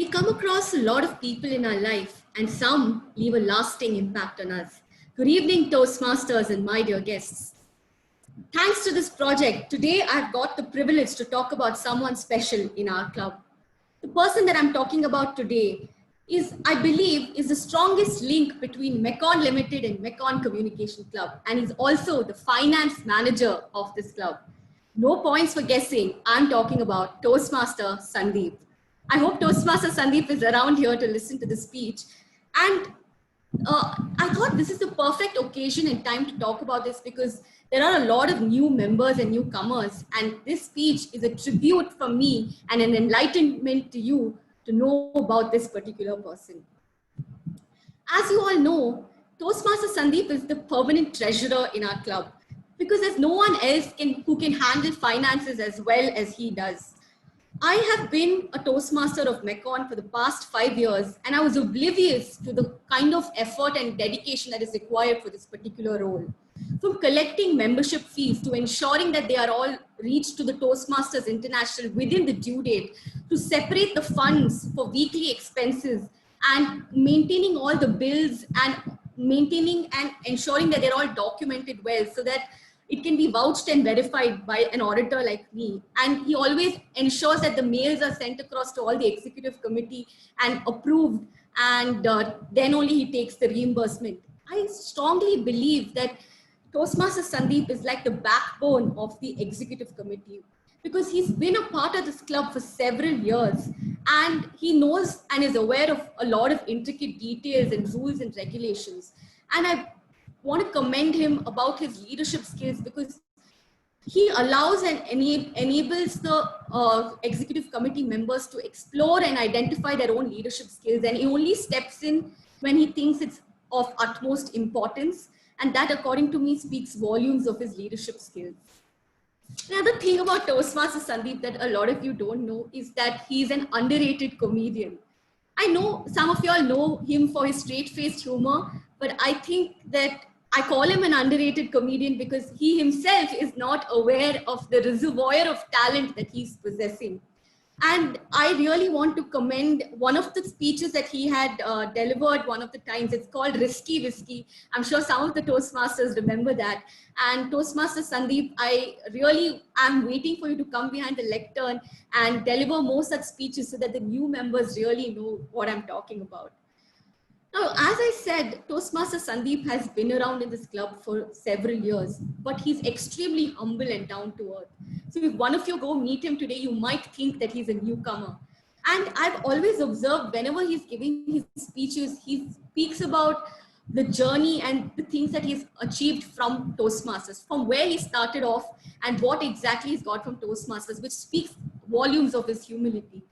come across a lot of people in our life, and some leave a lasting impact on us. Good evening, Toastmasters and my dear guests. Thanks to this project, today I've got the privilege to talk about someone special in our club. The person that I'm talking about today is, I believe, is the strongest link between Mekon Limited and Mekon Communication Club, and is also the finance manager of this club. No points for guessing. I'm talking about Toastmaster Sandeep. I hope Toastmaster Sandeep is around here to listen to the speech. And I thought this is the perfect occasion and time to talk about this because there are a lot of new members and newcomers, and this speech is a tribute from me and an enlightenment to you to know about this particular person. As you all know, Toastmaster Sandeep is the permanent treasurer in our club because there's no one else who can handle finances as well as he does. I have been a Toastmaster of Mekon for the past 5 years, and I was oblivious to the kind of effort and dedication that is required for this particular role. From collecting membership fees to ensuring that they are all reached to the Toastmasters International within the due date, to separate the funds for weekly expenses and maintaining all the bills and maintaining and ensuring that they're all documented well so that it can be vouched and verified by an auditor like me. And he always ensures that the mails are sent across to all the executive committee and approved, and then only he takes the reimbursement. I strongly believe that Toastmaster Sandeep is like the backbone of the executive committee because he's been a part of this club for several years, and he knows and is aware of a lot of intricate details and rules and regulations. And I want to commend him about his leadership skills because he allows and enables the executive committee members to explore and identify their own leadership skills, and he only steps in when he thinks it's of utmost importance, and that, according to me, speaks volumes of his leadership skills. Another thing about Toastmaster Sandeep that a lot of you don't know is that he's an underrated comedian. I know some of y'all know him for his straight-faced humor, but I think that I call him an underrated comedian because he himself is not aware of the reservoir of talent that he's possessing. And I really want to commend one of the speeches that he had delivered one of the times. It's called Risky Whiskey. I'm sure some of the Toastmasters remember that. And Toastmaster Sandeep, I really am waiting for you to come behind the lectern and deliver more such speeches so that the new members really know what I'm talking about. Now, as I said, Toastmaster Sandeep has been around in this club for several years, but he's extremely humble and down to earth. So if one of you go meet him today, you might think that he's a newcomer. And I've always observed whenever he's giving his speeches, he speaks about the journey and the things that he's achieved from Toastmasters, from where he started off and what exactly he's got from Toastmasters, which speaks volumes of his humility.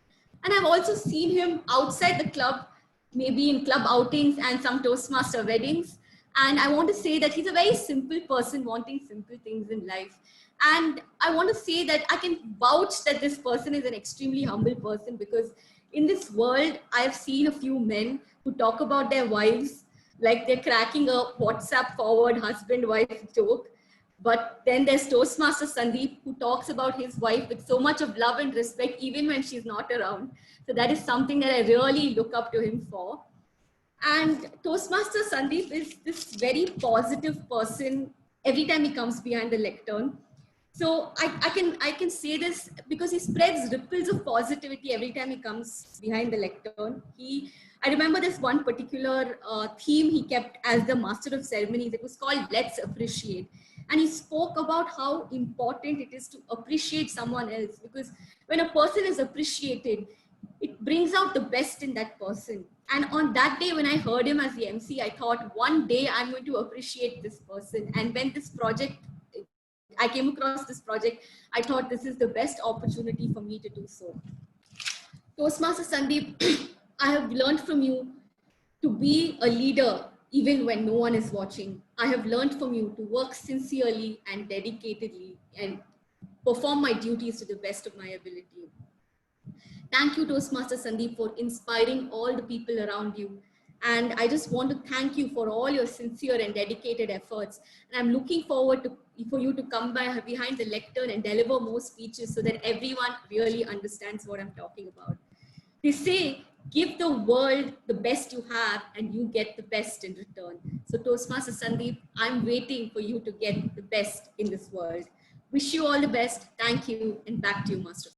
And I've also seen him outside the club, maybe in club outings and some Toastmaster weddings. And I want to say that he's a very simple person wanting simple things in life. And I want to say that I can vouch that this person is an extremely humble person because in this world, I've seen a few men who talk about their wives like they're cracking a WhatsApp forward husband-wife joke. But then there's Toastmaster Sandeep who talks about his wife with so much of love and respect even when she's not around. So that is something that I really look up to him for. And Toastmaster Sandeep is this very positive person every time he comes behind the lectern. So I can say this because he spreads ripples of positivity every time he comes behind the lectern. I remember this one particular theme he kept as the master of ceremonies. It was called Let's Appreciate. And he spoke about how important it is to appreciate someone else because when a person is appreciated, it brings out the best in that person. And on that day, when I heard him as the MC, I thought one day I'm going to appreciate this person. And when I came across this project, I thought this is the best opportunity for me to do so. Toastmaster Sandeep, I have learned from you to be a leader even when no one is watching. I have learned from you to work sincerely and dedicatedly and perform my duties to the best of my ability. Thank you, Toastmaster Sandeep, for inspiring all the people around you. And I just want to thank you for all your sincere and dedicated efforts. And I'm looking forward for you to come behind the lectern and deliver more speeches so that everyone really understands what I'm talking about. They say give the world the best you have and you get the best in return. So Toastmaster Sandeep, I'm waiting for you to get the best in this world. Wish you all the best. Thank you, and back to you, Master.